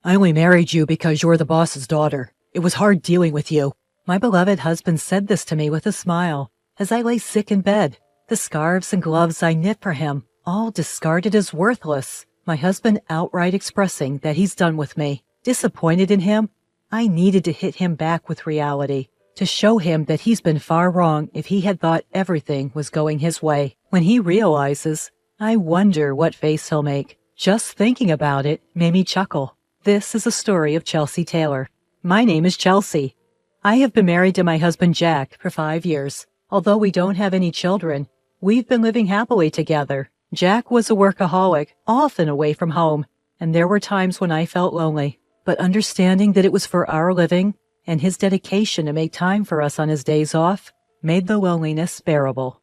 I only married you because you're the boss's daughter. It was hard dealing with you. My beloved husband said this to me with a smile as I lay sick in bed. The scarves and gloves I knit for him, all discarded as worthless. My husband outright expressing that he's done with me. Disappointed in him, I needed to hit him back with reality, to show him that he's been far wrong if he had thought everything was going his way. When he realizes, I wonder what face he'll make. Just thinking about it made me chuckle. This is a story of Chelsea Taylor. My name is Chelsea. I have been married to my husband Jack for 5 years. Although we don't have any children, we've been living happily together. Jack was a workaholic, often away from home, and there were times when I felt lonely. But understanding that it was for our living, and his dedication to make time for us on his days off, made the loneliness bearable.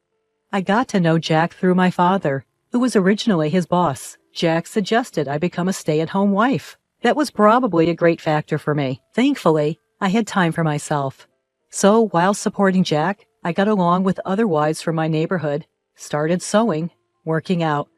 I got to know Jack through my father, who was originally his boss. Jack suggested I become a stay-at-home wife. That was probably a great factor for me. Thankfully, I had time for myself. So, while supporting Jack, I got along with other wives from my neighborhood, started sewing, working out.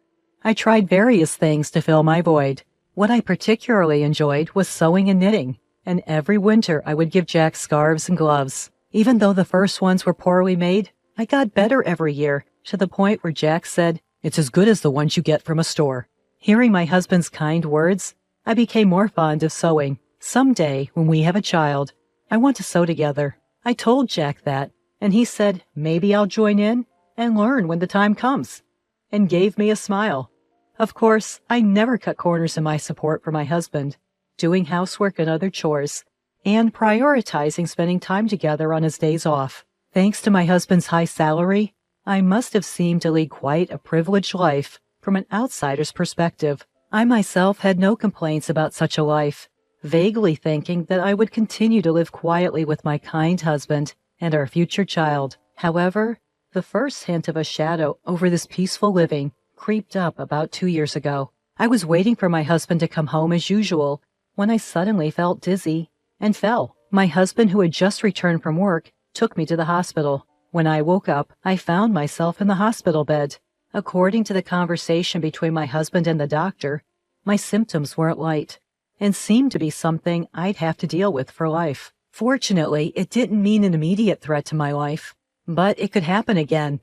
I tried various things to fill my void. What I particularly enjoyed was sewing and knitting, and every winter I would give Jack scarves and gloves. Even though the first ones were poorly made, I got better every year, to the point where Jack said, "It's as good as the ones you get from a store." Hearing my husband's kind words, I became more fond of sewing. Someday, when we have a child, I want to sew together. I told Jack that, and he said, maybe I'll join in and learn when the time comes, and gave me a smile. Of course, I never cut corners in my support for my husband, doing housework and other chores, and prioritizing spending time together on his days off. Thanks to my husband's high salary, I must have seemed to lead quite a privileged life from an outsider's perspective. I myself had no complaints about such a life, vaguely thinking that I would continue to live quietly with my kind husband and our future child. However, the first hint of a shadow over this peaceful living creeped up about 2 years ago. I was waiting for my husband to come home as usual when I suddenly felt dizzy and fell. My husband, who had just returned from work, took me to the hospital. When I woke up, I found myself in the hospital bed. According to the conversation between my husband and the doctor, my symptoms weren't light and seemed to be something I'd have to deal with for life. Fortunately, it didn't mean an immediate threat to my life, but it could happen again.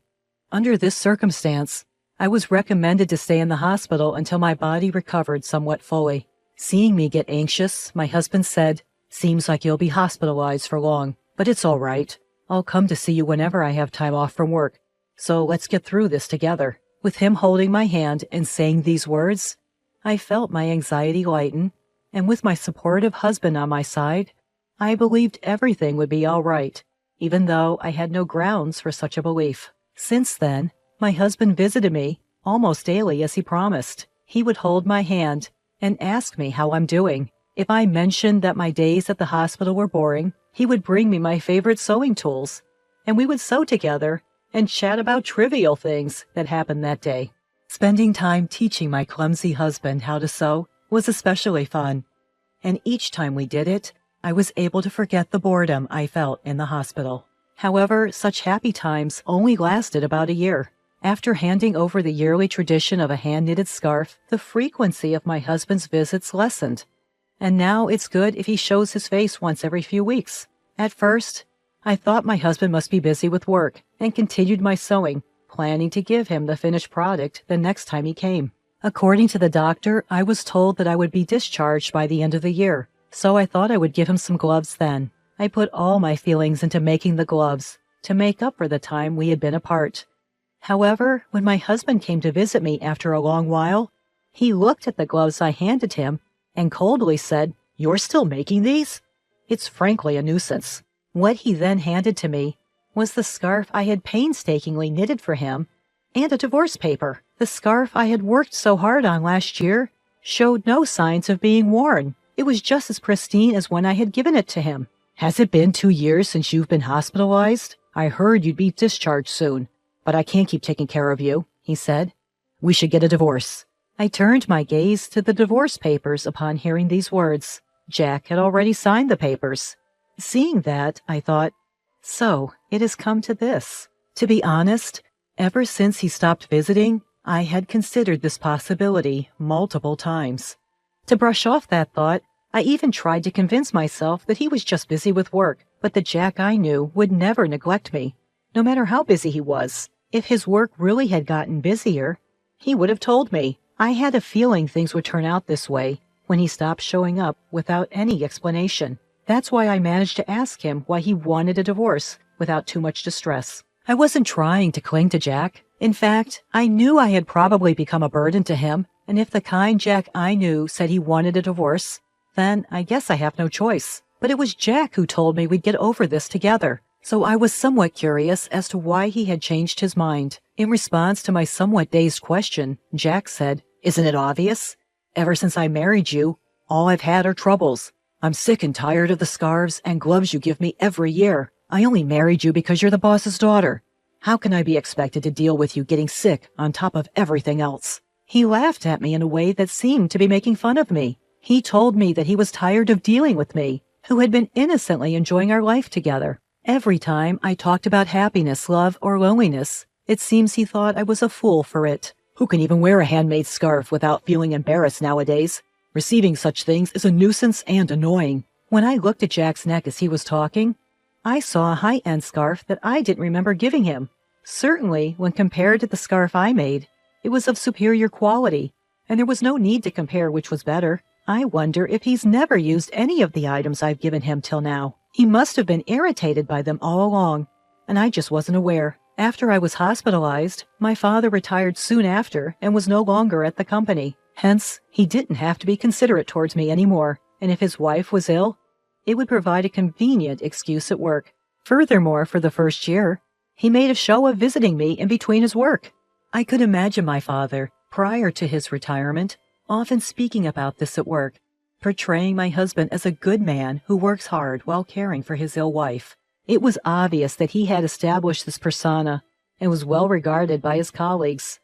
Under this circumstance, I was recommended to stay in the hospital until my body recovered somewhat fully. Seeing me get anxious, my husband said, "Seems like you'll be hospitalized for long, but it's all right. I'll come to see you whenever I have time off from work. So let's get through this together." With him holding my hand and saying these words, I felt my anxiety lighten, and with my supportive husband on my side, I believed everything would be all right, even though I had no grounds for such a belief. Since then, my husband visited me almost daily as he promised. He would hold my hand and ask me how I'm doing. If I mentioned that my days at the hospital were boring, he would bring me my favorite sewing tools, and we would sew together and chat about trivial things that happened that day. Spending time teaching my clumsy husband how to sew was especially fun, and each time we did it, I was able to forget the boredom I felt in the hospital. However, such happy times only lasted about a year. After handing over the yearly tradition of a hand-knitted scarf, the frequency of my husband's visits lessened, and now it's good if he shows his face once every few weeks. At first, I thought my husband must be busy with work and continued my sewing, planning to give him the finished product the next time he came. According to the doctor, I was told that I would be discharged by the end of the year, so I thought I would give him some gloves then. I put all my feelings into making the gloves to make up for the time we had been apart. However, when my husband came to visit me after a long while, he looked at the gloves I handed him and coldly said, "You're still making these? It's frankly a nuisance." What he then handed to me was the scarf I had painstakingly knitted for him and a divorce paper. The scarf I had worked so hard on last year showed no signs of being worn. It was just as pristine as when I had given it to him. "Has it been 2 years since you've been hospitalized? I heard you'd be discharged soon, but I can't keep taking care of you," he said. "We should get a divorce." I turned my gaze to the divorce papers upon hearing these words. Jack had already signed the papers. Seeing that, I thought, so it has come to this. To be honest, ever since he stopped visiting, I had considered this possibility multiple times. To brush off that thought, I even tried to convince myself that he was just busy with work, but the Jack I knew would never neglect me, no matter how busy he was. If his work really had gotten busier, he would have told me. I had a feeling things would turn out this way when he stopped showing up without any explanation. That's why I managed to ask him why he wanted a divorce without too much distress. I wasn't trying to cling to Jack. In fact, I knew I had probably become a burden to him, and if the kind Jack I knew said he wanted a divorce, then I guess I have no choice. But it was Jack who told me we'd get over this together, so I was somewhat curious as to why he had changed his mind. In response to my somewhat dazed question, Jack said, "Isn't it obvious? Ever since I married you, all I've had are troubles. I'm sick and tired of the scarves and gloves you give me every year. I only married you because you're the boss's daughter. How can I be expected to deal with you getting sick on top of everything else?" He laughed at me in a way that seemed to be making fun of me. He told me that he was tired of dealing with me, who had been innocently enjoying our life together. Every time I talked about happiness, love, or loneliness, it seems he thought I was a fool for it. Who can even wear a handmade scarf without feeling embarrassed nowadays? Receiving such things is a nuisance and annoying. When I looked at Jack's neck as he was talking, I saw a high-end scarf that I didn't remember giving him. Certainly, when compared to the scarf I made, it was of superior quality, and there was no need to compare which was better. I wonder if he's never used any of the items I've given him till now. He must have been irritated by them all along, and I just wasn't aware. After I was hospitalized, my father retired soon after and was no longer at the company. Hence, he didn't have to be considerate towards me anymore, and if his wife was ill, it would provide a convenient excuse at work. Furthermore, for the first year, he made a show of visiting me in between his work. I could imagine my father, prior to his retirement, often speaking about this at work, portraying my husband as a good man who works hard while caring for his ill wife. It was obvious that he had established this persona and was well regarded by his colleagues.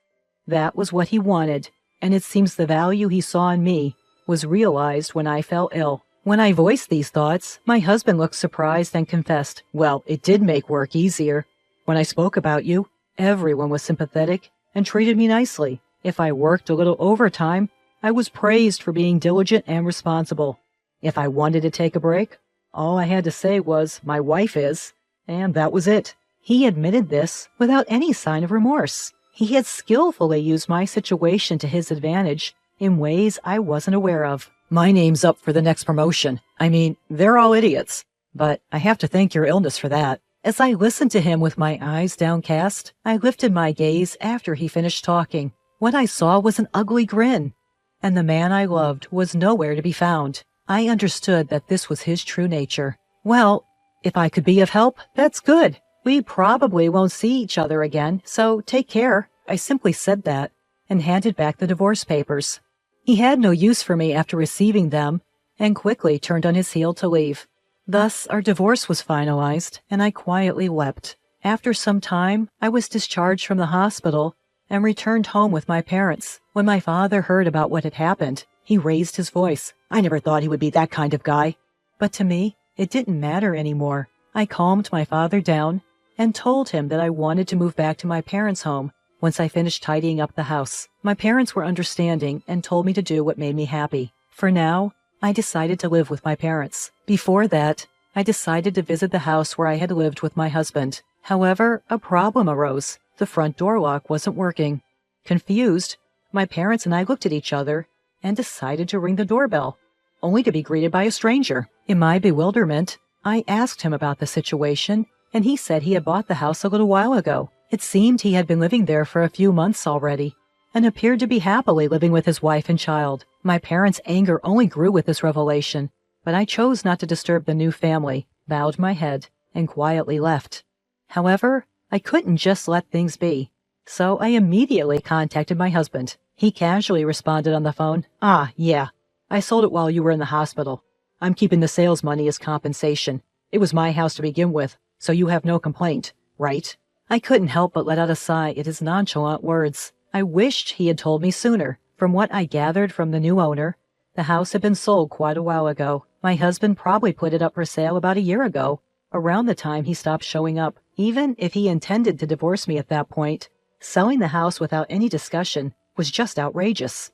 That was what he wanted, and it seems the value he saw in me was realized when I fell ill. When I voiced these thoughts, my husband looked surprised and confessed, "Well, it did make work easier. When I spoke about you, everyone was sympathetic and treated me nicely. If I worked a little overtime, I was praised for being diligent and responsible. If I wanted to take a break, all I had to say was, 'My wife is,' and that was it." He admitted this without any sign of remorse. He had skillfully used my situation to his advantage in ways I wasn't aware of. "My name's up for the next promotion. I mean, they're all idiots, but I have to thank your illness for that." As I listened to him with my eyes downcast, I lifted my gaze after he finished talking. What I saw was an ugly grin, and the man I loved was nowhere to be found. I understood that this was his true nature. "Well, if I could be of help, that's good. We probably won't see each other again, so take care." I simply said that and handed back the divorce papers. He had no use for me after receiving them and quickly turned on his heel to leave. Thus, our divorce was finalized, and I quietly wept. After some time, I was discharged from the hospital and returned home with my parents. When my father heard about what had happened, he raised his voice. "I never thought he would be that kind of guy." But to me, it didn't matter anymore. I calmed my father down and told him that I wanted to move back to my parents' home once I finished tidying up the house. My parents were understanding and told me to do what made me happy. For now, I decided to live with my parents. Before that, I decided to visit the house where I had lived with my husband. However, a problem arose. The front door lock wasn't working. Confused, my parents and I looked at each other and decided to ring the doorbell, only to be greeted by a stranger. In my bewilderment, I asked him about the situation, and he said he had bought the house a little while ago. It seemed he had been living there for a few months already, and appeared to be happily living with his wife and child. My parents' anger only grew with this revelation, but I chose not to disturb the new family, bowed my head, and quietly left. However, I couldn't just let things be, so I immediately contacted my husband. He casually responded on the phone, "Ah, yeah, I sold it while you were in the hospital. I'm keeping the sales money as compensation. It was my house to begin with, so you have no complaint, right?" I couldn't help but let out a sigh at his nonchalant words. I wished he had told me sooner. From what I gathered from the new owner, the house had been sold quite a while ago. My husband probably put it up for sale about a year ago, around the time he stopped showing up. Even if he intended to divorce me at that point, selling the house without any discussion was just outrageous.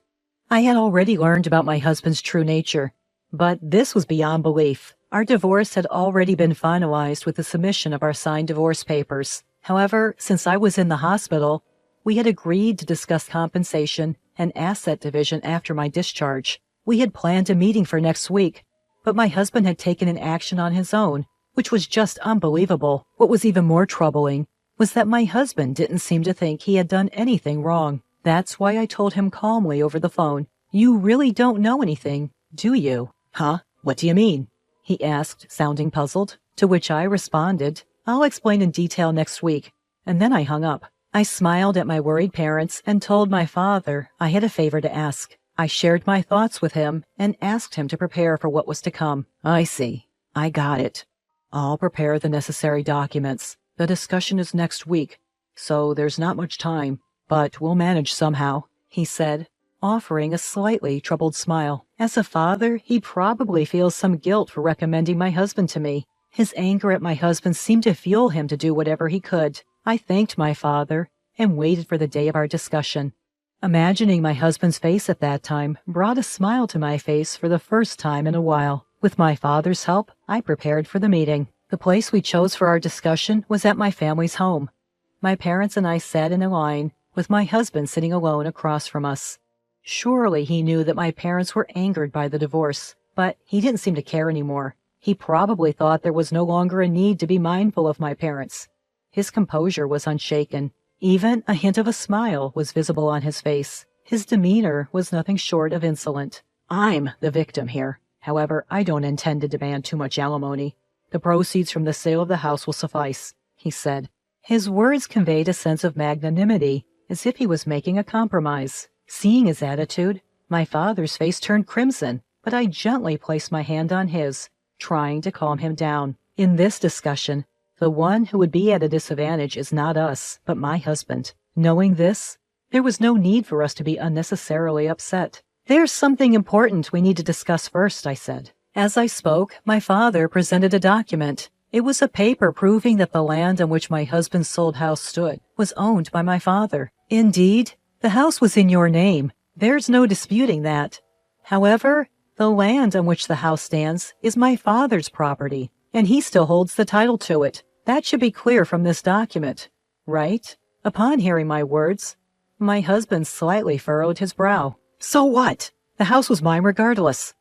I had already learned about my husband's true nature. But this was beyond belief. Our divorce had already been finalized with the submission of our signed divorce papers. However, since I was in the hospital, we had agreed to discuss compensation and asset division after my discharge. We had planned a meeting for next week, but my husband had taken an action on his own, which was just unbelievable. What was even more troubling was that my husband didn't seem to think he had done anything wrong. That's why I told him calmly over the phone, "You really don't know anything, do you?" "Huh? What do you mean?" he asked, sounding puzzled, to which I responded, "I'll explain in detail next week." And then I hung up. I smiled at my worried parents and told my father I had a favor to ask. I shared my thoughts with him and asked him to prepare for what was to come. "I see. I got it. I'll prepare the necessary documents. The discussion is next week, so there's not much time, but we'll manage somehow," he said, offering a slightly troubled smile. As a father, he probably feels some guilt for recommending my husband to me. His anger at my husband seemed to fuel him to do whatever he could. I thanked my father and waited for the day of our discussion. Imagining my husband's face at that time brought a smile to my face for the first time in a while. With my father's help, I prepared for the meeting. The place we chose for our discussion was at my family's home. My parents and I sat in a line, with my husband sitting alone across from us. Surely he knew that my parents were angered by the divorce, but he didn't seem to care anymore. He probably thought there was no longer a need to be mindful of my parents. His composure was unshaken. Even a hint of a smile was visible on his face. His demeanor was nothing short of insolent. "I'm the victim here. However, I don't intend to demand too much alimony. The proceeds from the sale of the house will suffice," he said. His words conveyed a sense of magnanimity, as if he was making a compromise. Seeing his attitude, my father's face turned crimson, but I gently placed my hand on his, trying to calm him down. In this discussion, the one who would be at a disadvantage is not us, but my husband. Knowing this, there was no need for us to be unnecessarily upset. "There's something important we need to discuss first," I said. As I spoke, my father presented a document. It was a paper proving that the land on which my husband's sold house stood was owned by my father. Indeed, the house was in your name. There's no disputing that. However, the land on which the house stands is my father's property, and he still holds the title to it. That should be clear from this document, right? Upon hearing my words, my husband slightly furrowed his brow. "So what? The house was mine regardless.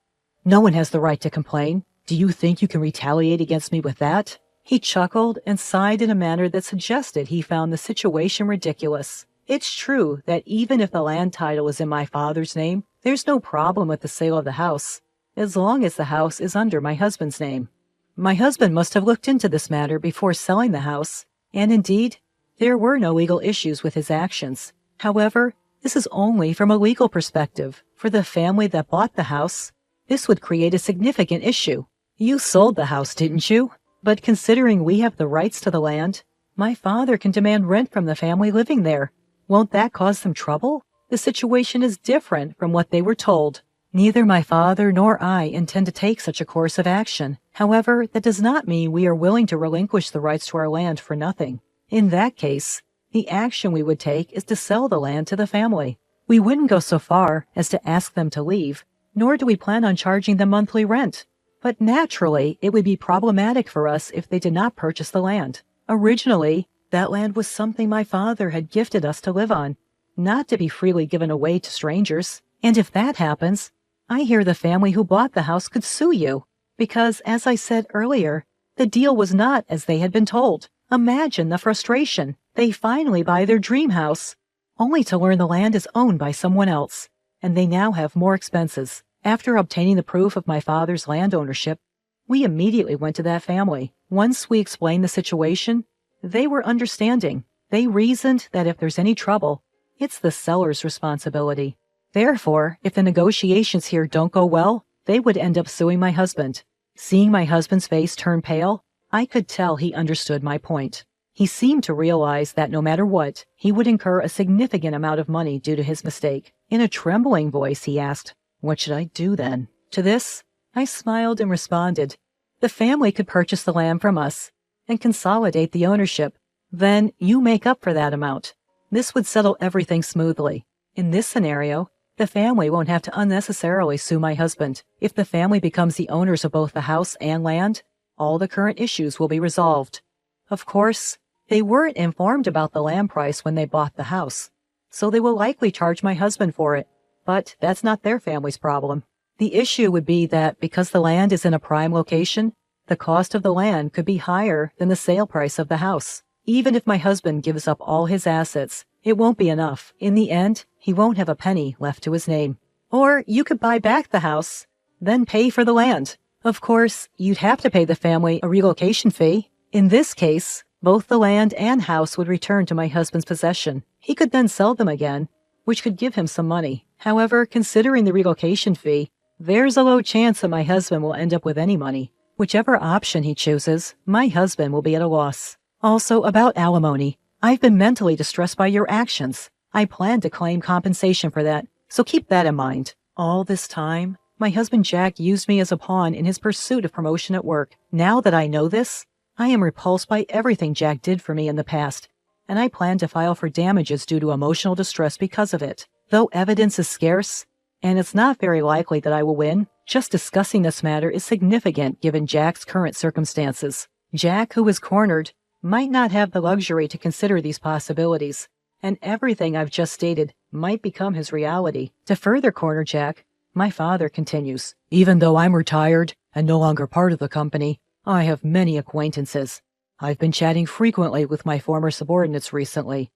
No one has the right to complain. Do you think you can retaliate against me with that?" He chuckled and sighed in a manner that suggested he found the situation ridiculous. It's true that even if the land title is in my father's name, there's no problem with the sale of the house, as long as the house is under my husband's name. My husband must have looked into this matter before selling the house, and indeed, there were no legal issues with his actions. However, this is only from a legal perspective. For the family that bought the house, this would create a significant issue. You sold the house, didn't you? But considering we have the rights to the land, my father can demand rent from the family living there. Won't that cause them trouble? The situation is different from what they were told. Neither my father nor I intend to take such a course of action. However, that does not mean we are willing to relinquish the rights to our land for nothing. In that case, the action we would take is to sell the land to the family. We wouldn't go so far as to ask them to leave, nor do we plan on charging them monthly rent. But naturally, it would be problematic for us if they did not purchase the land. Originally, that land was something my father had gifted us to live on, not to be freely given away to strangers. And if that happens, I hear the family who bought the house could sue you, because, as I said earlier, the deal was not as they had been told. Imagine the frustration. They finally buy their dream house, only to learn the land is owned by someone else, and they now have more expenses. After obtaining the proof of my father's land ownership, we immediately went to that family. Once we explained the situation, they were understanding. They reasoned that if there's any trouble, it's the seller's responsibility. Therefore, if the negotiations here don't go well, they would end up suing my husband. Seeing my husband's face turn pale, I could tell he understood my point. He seemed to realize that no matter what, he would incur a significant amount of money due to his mistake. In a trembling voice, he asked, "What should I do then?" To this, I smiled and responded, "The family could purchase the land from us and consolidate the ownership. Then you make up for that amount. This would settle everything smoothly. In this scenario, The family won't have to unnecessarily sue my husband. If the family becomes the owners of both the house and land, all the current issues will be resolved. Of course, they weren't informed about the land price when they bought the house, so they will likely charge my husband for it, but that's not their family's problem. The issue would be that because the land is in a prime location, the cost of the land could be higher than the sale price of the house. Even if my husband gives up all his assets, it won't be enough. In the end, he won't have a penny left to his name. Or you could buy back the house, then pay for the land. Of course, you'd have to pay the family a relocation fee. In this case, both the land and house would return to my husband's possession. He could then sell them again, which could give him some money. However, considering the relocation fee, there's a low chance that my husband will end up with any money. Whichever option he chooses, my husband will be at a loss. Also, about alimony, I've been mentally distressed by your actions. I plan to claim compensation for that, so keep that in mind. All this time, my husband Jack used me as a pawn in his pursuit of promotion at work. Now that I know this, I am repulsed by everything Jack did for me in the past, and I plan to file for damages due to emotional distress because of it. Though evidence is scarce, and it's not very likely that I will win, just discussing this matter is significant given Jack's current circumstances. Jack, who is cornered, might not have the luxury to consider these possibilities, and everything I've just stated might become his reality. To further corner Jack, my father continues, "Even though I'm retired and no longer part of the company, I have many acquaintances. I've been chatting frequently with my former subordinates recently.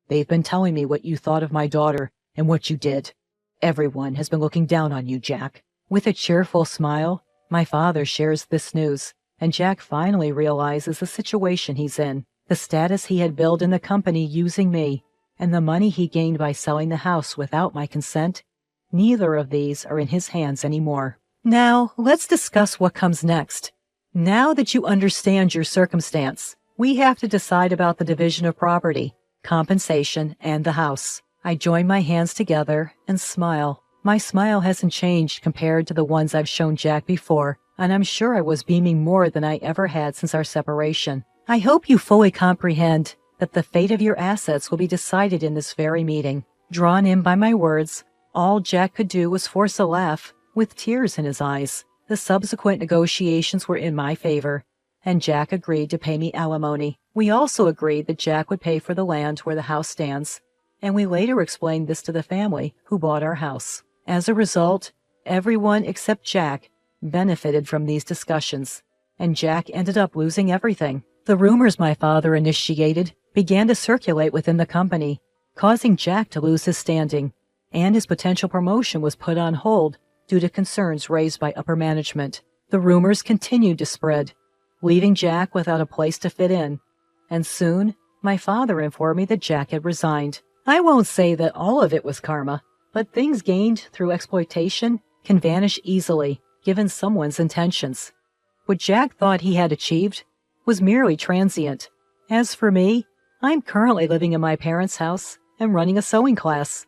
They've been telling me what you thought of my daughter and what you did. Everyone has been looking down on you, Jack." With a cheerful smile, my father shares this news, and Jack finally realizes the situation he's in, the status he had built in the company using me, and the money he gained by selling the house without my consent. Neither of these are in his hands anymore. Now, let's discuss what comes next. Now that you understand your circumstance, we have to decide about the division of property, compensation, and the house. I join my hands together and smile. My smile hasn't changed compared to the ones I've shown Jack before, and I'm sure I was beaming more than I ever had since our separation. I hope you fully comprehend that the fate of your assets will be decided in this very meeting. Drawn in by my words, all Jack could do was force a laugh, with tears in his eyes. The subsequent negotiations were in my favor, and Jack agreed to pay me alimony. We also agreed that Jack would pay for the land where the house stands, and we later explained this to the family who bought our house. As a result, everyone except Jack benefited from these discussions, and Jack ended up losing everything. The rumors my father initiated began to circulate within the company, causing Jack to lose his standing, and his potential promotion was put on hold due to concerns raised by upper management. The rumors continued to spread, leaving Jack without a place to fit in, and soon my father informed me that Jack had resigned. I won't say that all of it was karma, but things gained through exploitation can vanish easily, given someone's intentions. What Jack thought he had achieved was merely transient. As for me, I'm currently living in my parents' house and running a sewing class.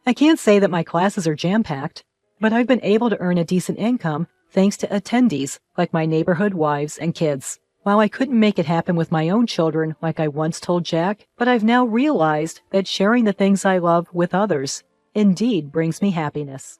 I can't say that my classes are jam-packed, but I've been able to earn a decent income thanks to attendees like my neighborhood wives and kids. While I couldn't make it happen with my own children like I once told Jack, but I've now realized that sharing the things I love with others indeed brings me happiness.